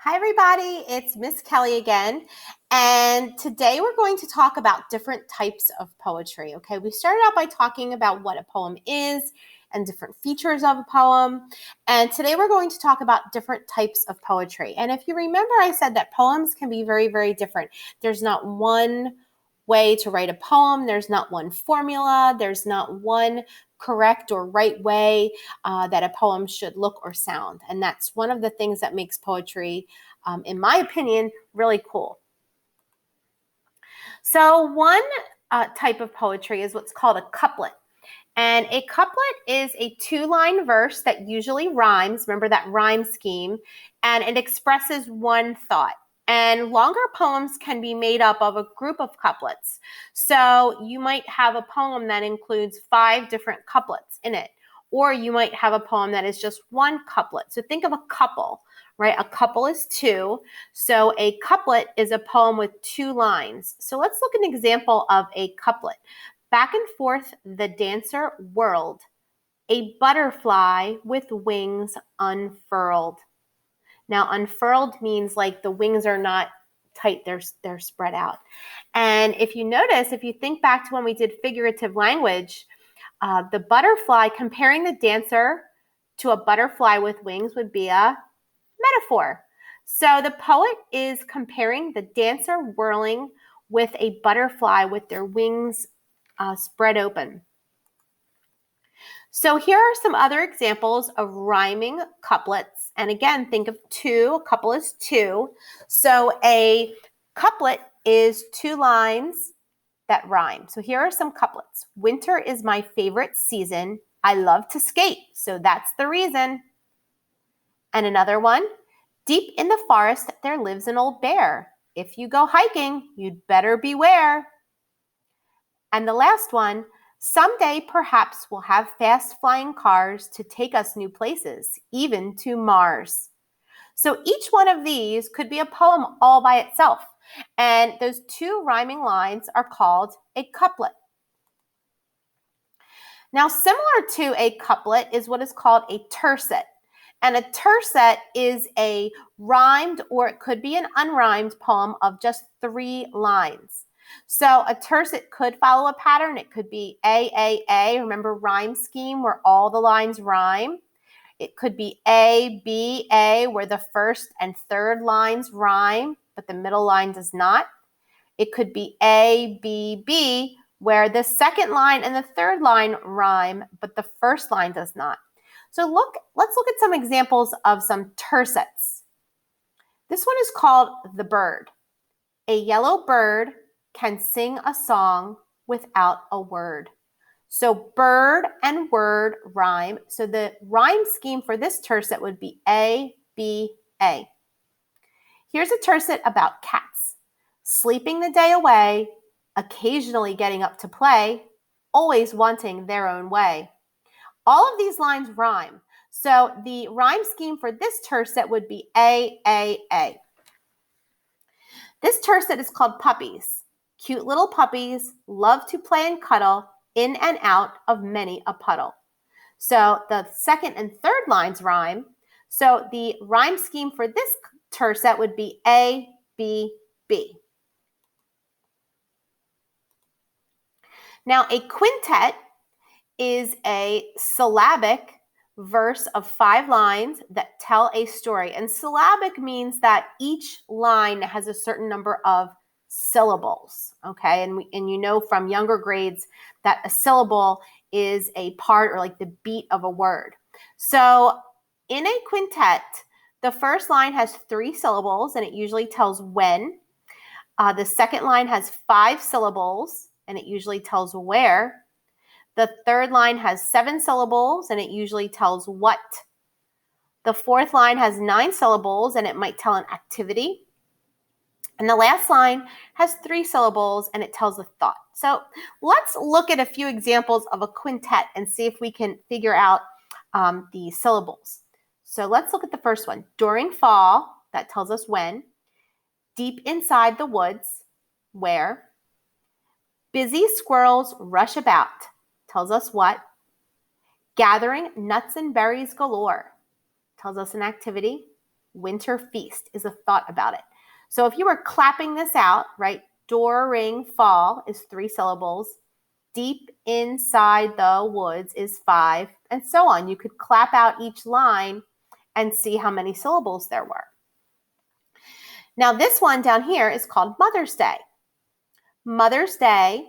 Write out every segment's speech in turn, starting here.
Hi everybody, it's Miss Kelly again, and today we're going to talk about different types of poetry, okay? We started out by talking about what a poem is and different features of a poem, and today we're going to talk about different types of poetry. And if you remember, I said that poems can be very, very different. There's not one way to write a poem, there's not one formula, there's not one correct or right way that a poem should look or sound. And that's one of the things that makes poetry, in my opinion, really cool. So one type of poetry is what's called a couplet. And a couplet is a two-line verse that usually rhymes. Remember that rhyme scheme. And it expresses one thought. And longer poems can be made up of a group of couplets. So you might have a poem that includes 5 different couplets in it. Or you might have a poem that is just one couplet. So think of a couple, right? A couple is 2. So a couplet is a poem with 2 lines. So let's look at an example of a couplet. Back and forth the dancer whirled, a butterfly with wings unfurled. Now, unfurled means like the wings are not tight, they're spread out. And if you notice, if you think back to when we did figurative language, the butterfly, comparing the dancer to a butterfly with wings would be a metaphor. So the poet is comparing the dancer whirling with a butterfly with their wings spread open. So here are some other examples of rhyming couplets. And again, think of 2. A couple is 2. So a couplet is 2 lines that rhyme. So here are some couplets. Winter is my favorite season. I love to skate, so that's the reason. And another one. Deep in the forest there lives an old bear. If you go hiking, you'd better beware. And the last one. Someday, perhaps we'll have fast-flying cars to take us new places, even to Mars. So each one of these could be a poem all by itself. And those 2 rhyming lines are called a couplet. Now, similar to a couplet is what is called a tercet. And a tercet is a rhymed, or it could be an unrhymed poem of just 3 lines. So a tercet could follow a pattern. It could be A. Remember rhyme scheme where all the lines rhyme. It could be A, B, A, where the first and third lines rhyme, but the middle line does not. It could be A, B, B, where the second line and the third line rhyme, but the first line does not. So let's look at some examples of some tercets. This one is called The Bird. A yellow bird can sing a song without a word. So bird and word rhyme. So the rhyme scheme for this tercet would be A, B, A. Here's a tercet about cats. Sleeping the day away, occasionally getting up to play, always wanting their own way. All of these lines rhyme. So the rhyme scheme for this tercet would be A. This tercet is called puppies. Cute little puppies love to play and cuddle in and out of many a puddle. So the second and third lines rhyme. So the rhyme scheme for this tercet would be A, B, B. Now a quintet is a syllabic verse of 5 lines that tell a story. And syllabic means that each line has a certain number of syllables, okay? And you know from younger grades that a syllable is a part or like the beat of a word. So in a quintet, the first line has 3 syllables and it usually tells when. The second line has 5 syllables and it usually tells where. The third line has 7 syllables and it usually tells what. The fourth line has 9 syllables and it might tell an activity. And the last line has 3 syllables and it tells a thought. So let's look at a few examples of a quintet and see if we can figure out the syllables. So let's look at the first one. During fall, that tells us when. Deep inside the woods, where. Busy squirrels rush about, tells us what. Gathering nuts and berries galore, tells us an activity. Winter feast is a thought about it. So if you were clapping this out, right? Door, ring, fall is 3 syllables. Deep inside the woods is 5, and so on. You could clap out each line and see how many syllables there were. Now this one down here is called Mother's Day. Mother's Day,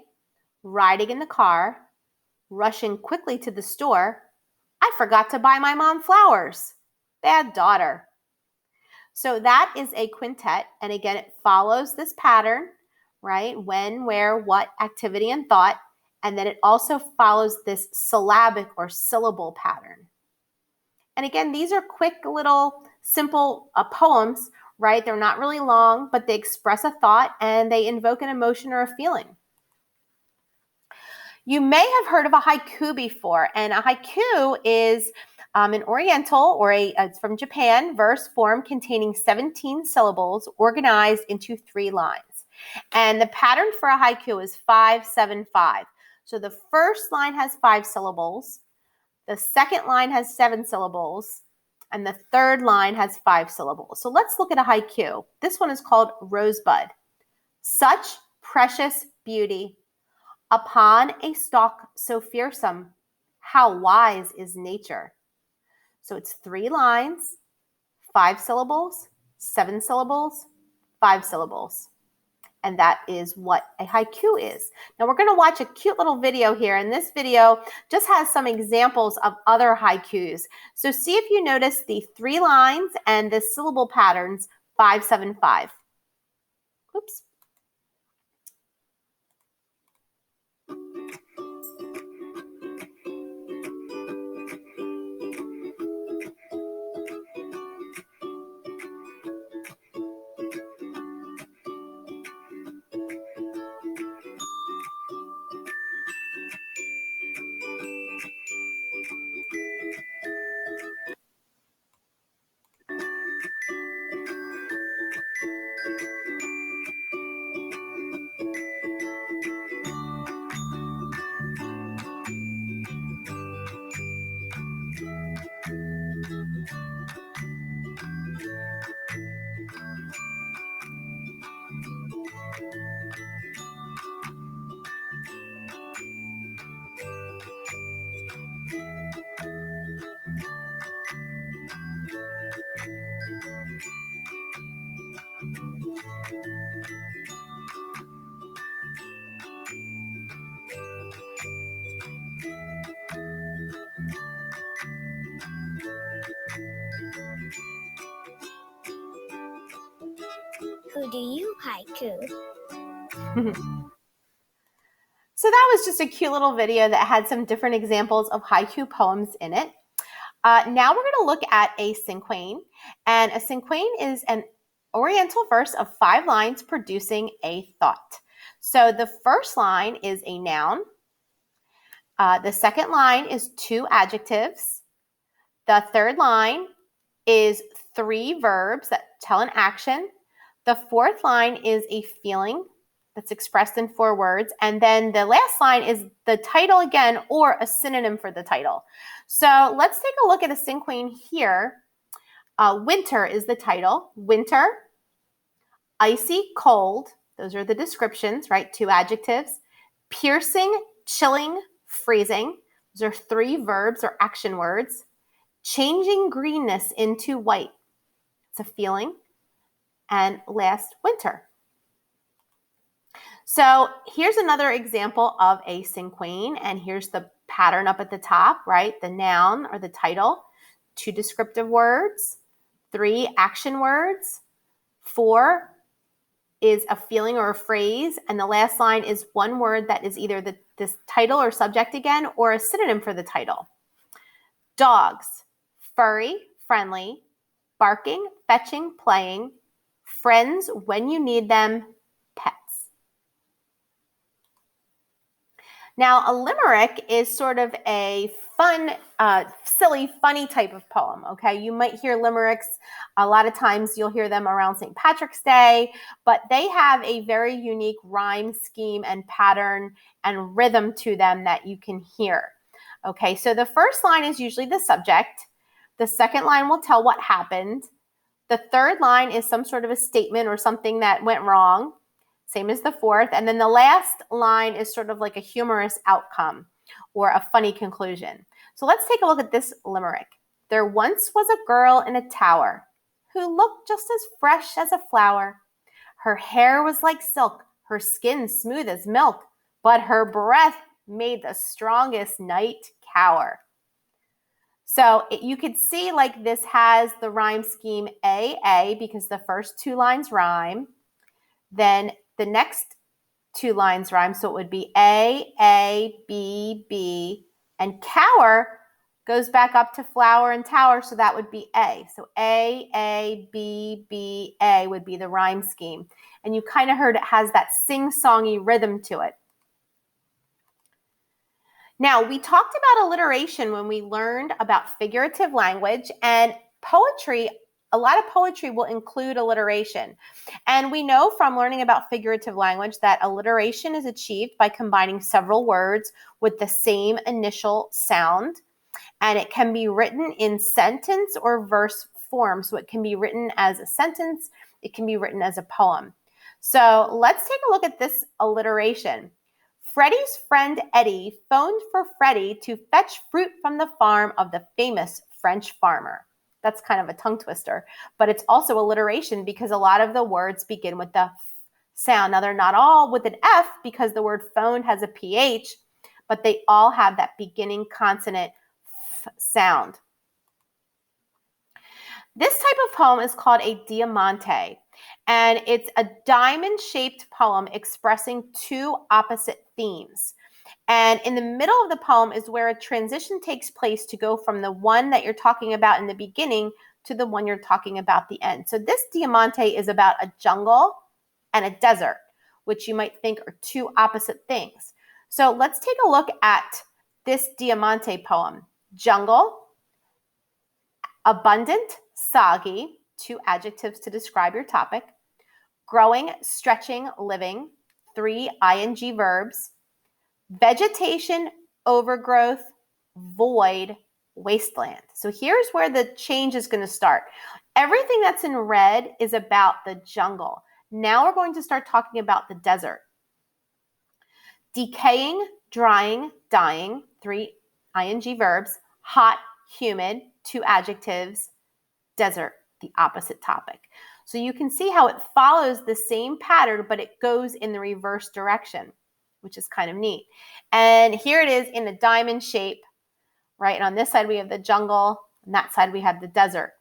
riding in the car, rushing quickly to the store. I forgot to buy my mom flowers. Bad daughter. So that is a quintet, and again, it follows this pattern, right? When, where, what, activity, and thought, and then it also follows this syllabic or syllable pattern. And again, these are quick little simple poems, right? They're not really long, but they express a thought and they invoke an emotion or a feeling. You may have heard of a haiku before, and a haiku is an oriental or it's from Japan verse form containing 17 syllables organized into 3 lines. And the pattern for a haiku is 5-7-5. So the first line has 5 syllables, the second line has 7 syllables, and the third line has 5 syllables. So let's look at a haiku. This one is called Rosebud. Such precious beauty upon a stalk so fearsome, how wise is nature. So it's 3 lines, 5 syllables, 7 syllables, 5 syllables. And that is what a haiku is. Now we're going to watch a cute little video here, and this video just has some examples of other haikus. So see if you notice the 3 lines and the syllable patterns 5-7-5. Oops. Who do you haiku? So that was just a cute little video that had some different examples of haiku poems in it. Now we're going to look at a cinquain, and a cinquain is an oriental verse of 5 lines producing a thought. So the first line is a noun. The second line is 2 adjectives. The third line is 3 verbs that tell an action. The fourth line is a feeling that's expressed in 4 words. And then the last line is the title again, or a synonym for the title. So let's take a look at a cinquain here. Winter is the title. Winter, icy, cold. Those are the descriptions, right? 2 adjectives. Piercing, chilling, freezing. Those are 3 verbs or action words. Changing greenness into white. It's a feeling. And last, winter. So here's another example of a cinquain, and here's the pattern up at the top, right? The noun or the title, 2 descriptive words, 3 action words, 4 is a feeling or a phrase, and the last line is 1 word that is either this title or subject again, or a synonym for the title. Dogs, furry, friendly, barking, fetching, playing, friends when you need them, pets. Now, a limerick is sort of a fun, silly, funny type of poem, okay? You might hear limericks. A lot of times you'll hear them around St. Patrick's Day, but they have a very unique rhyme scheme and pattern and rhythm to them that you can hear. Okay, so the first line is usually the subject. The second line will tell what happened. The third line is some sort of a statement or something that went wrong, same as the fourth. And then the last line is sort of like a humorous outcome or a funny conclusion. So let's take a look at this limerick. There once was a girl in a tower who looked just as fresh as a flower. Her hair was like silk, her skin smooth as milk, but her breath made the strongest knight cower. So you could see like this has the rhyme scheme A, because the first two lines rhyme. Then the next two lines rhyme, so it would be A, B, and cower goes back up to flower and tower, so that would be A. So A, B, A would be the rhyme scheme. And you kind of heard it has that sing-songy rhythm to it. Now, we talked about alliteration when we learned about figurative language, and poetry, a lot of poetry will include alliteration. And we know from learning about figurative language that alliteration is achieved by combining several words with the same initial sound, and it can be written in sentence or verse form. So it can be written as a sentence, it can be written as a poem. So let's take a look at this alliteration. Freddie's friend Eddie phoned for Freddie to fetch fruit from the farm of the famous French farmer. That's kind of a tongue twister, but it's also alliteration because a lot of the words begin with the f sound. Now, they're not all with an F because the word phoned has a PH, but they all have that beginning consonant f sound. This type of poem is called a Diamante, and it's a diamond-shaped poem expressing two opposite themes. And in the middle of the poem is where a transition takes place to go from the one that you're talking about in the beginning to the one you're talking about at the end. So this Diamante is about a jungle and a desert, which you might think are two opposite things. So let's take a look at this Diamante poem. Jungle, abundant, soggy, two adjectives to describe your topic. Growing, stretching, living, three ing verbs. Vegetation, overgrowth, void, wasteland. So here's where the change is going to start. Everything that's in red is about the jungle. Now we're going to start talking about the desert. Decaying, drying, dying, three ing verbs. Hot, humid, two adjectives. Desert, the opposite topic. So you can see how it follows the same pattern, but it goes in the reverse direction, which is kind of neat. And here it is in a diamond shape, right? And on this side, we have the jungle. On that side, we have the desert.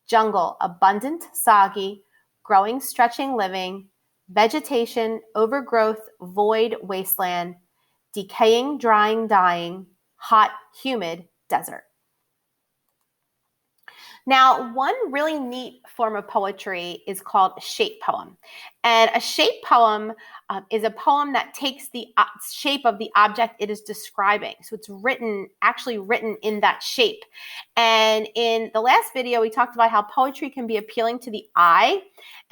Jungle, abundant, soggy, growing, stretching, living, vegetation, overgrowth, void, wasteland, decaying, drying, dying, hot, humid, desert. Now, one really neat form of poetry is called a shape poem. And a shape poem is a poem that takes the shape of the object it is describing. So it's actually written in that shape. And in the last video, we talked about how poetry can be appealing to the eye.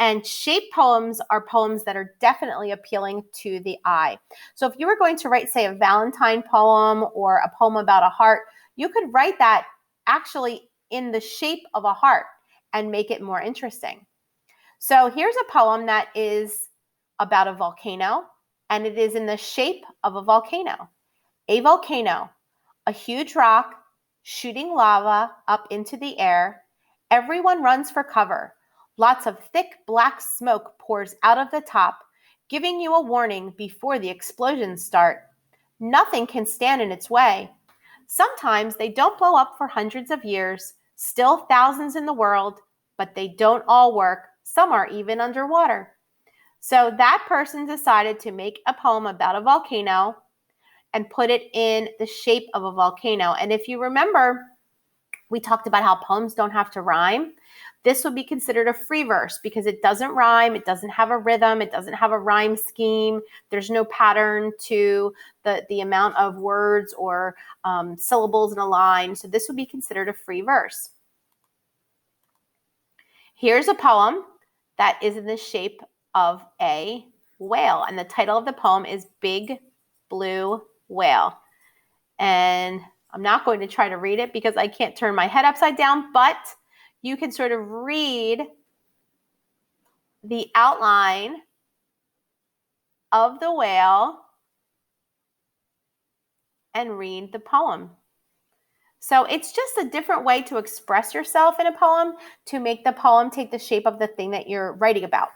And shape poems are poems that are definitely appealing to the eye. So if you were going to write, say, a Valentine poem or a poem about a heart, you could write that actually in the shape of a heart and make it more interesting. So here's a poem that is about a volcano, and it is in the shape of a volcano. A volcano, a huge rock shooting lava up into the air. Everyone runs for cover. Lots of thick black smoke pours out of the top, giving you a warning before the explosions start. Nothing can stand in its way. Sometimes they don't blow up for hundreds of years, still thousands in the world, but they don't all work. Some are even underwater. So that person decided to make a poem about a volcano and put it in the shape of a volcano. And if you remember, we talked about how poems don't have to rhyme. This would be considered a free verse because it doesn't rhyme, it doesn't have a rhythm, it doesn't have a rhyme scheme, there's no pattern to the amount of words or syllables in a line. So this would be considered a free verse. Here's a poem that is in the shape of a whale, and the title of the poem is Big Blue Whale. And I'm not going to try to read it because I can't turn my head upside down, but you can sort of read the outline of the whale and read the poem. So it's just a different way to express yourself in a poem to make the poem take the shape of the thing that you're writing about.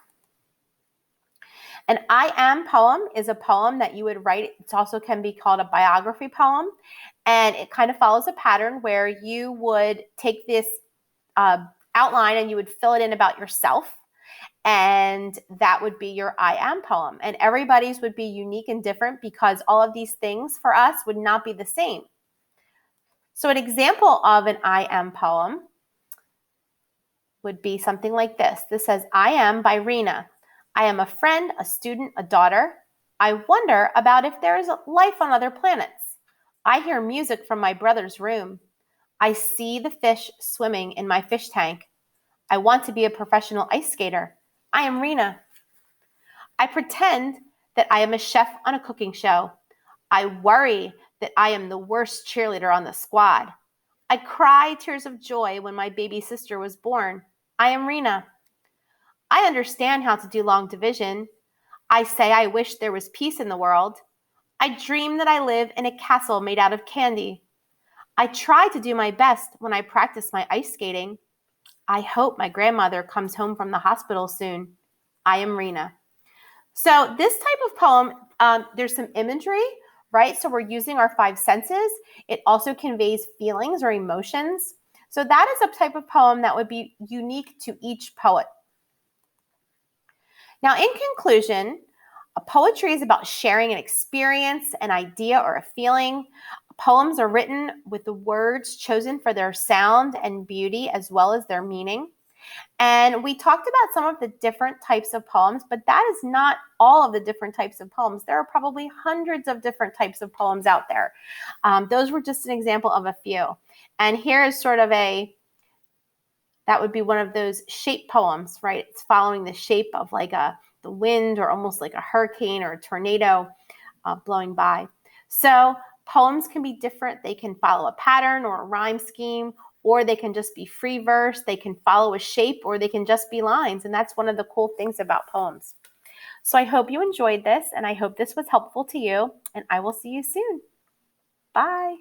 An I am poem is a poem that you would write. It also can be called a biography poem. And it kind of follows a pattern where you would take this outline and you would fill it in about yourself. And that would be your I am poem. And everybody's would be unique and different because all of these things for us would not be the same. So an example of an I am poem would be something like this. This says, I am by Rena. I am a friend, a student, a daughter. I wonder about if there is life on other planets. I hear music from my brother's room. I see the fish swimming in my fish tank. I want to be a professional ice skater. I am Rena. I pretend that I am a chef on a cooking show. I worry that I am the worst cheerleader on the squad. I cry tears of joy when my baby sister was born. I am Rena. I understand how to do long division. I say I wish there was peace in the world. I dream that I live in a castle made out of candy. I try to do my best when I practice my ice skating. I hope my grandmother comes home from the hospital soon. I am Rena. So this type of poem, there's some imagery, right? So we're using our five senses. It also conveys feelings or emotions. So that is a type of poem that would be unique to each poet. Now, in conclusion, poetry is about sharing an experience, an idea, or a feeling. Poems are written with the words chosen for their sound and beauty as well as their meaning. And we talked about some of the different types of poems, but that is not all of the different types of poems. There are probably hundreds of different types of poems out there. Those were just an example of a few. And here is sort of that would be one of those shape poems, right? It's following the shape of like the wind or almost like a hurricane or a tornado blowing by. So poems can be different. They can follow a pattern or a rhyme scheme, or they can just be free verse. They can follow a shape, or they can just be lines. And that's one of the cool things about poems. So I hope you enjoyed this, and I hope this was helpful to you, and I will see you soon. Bye.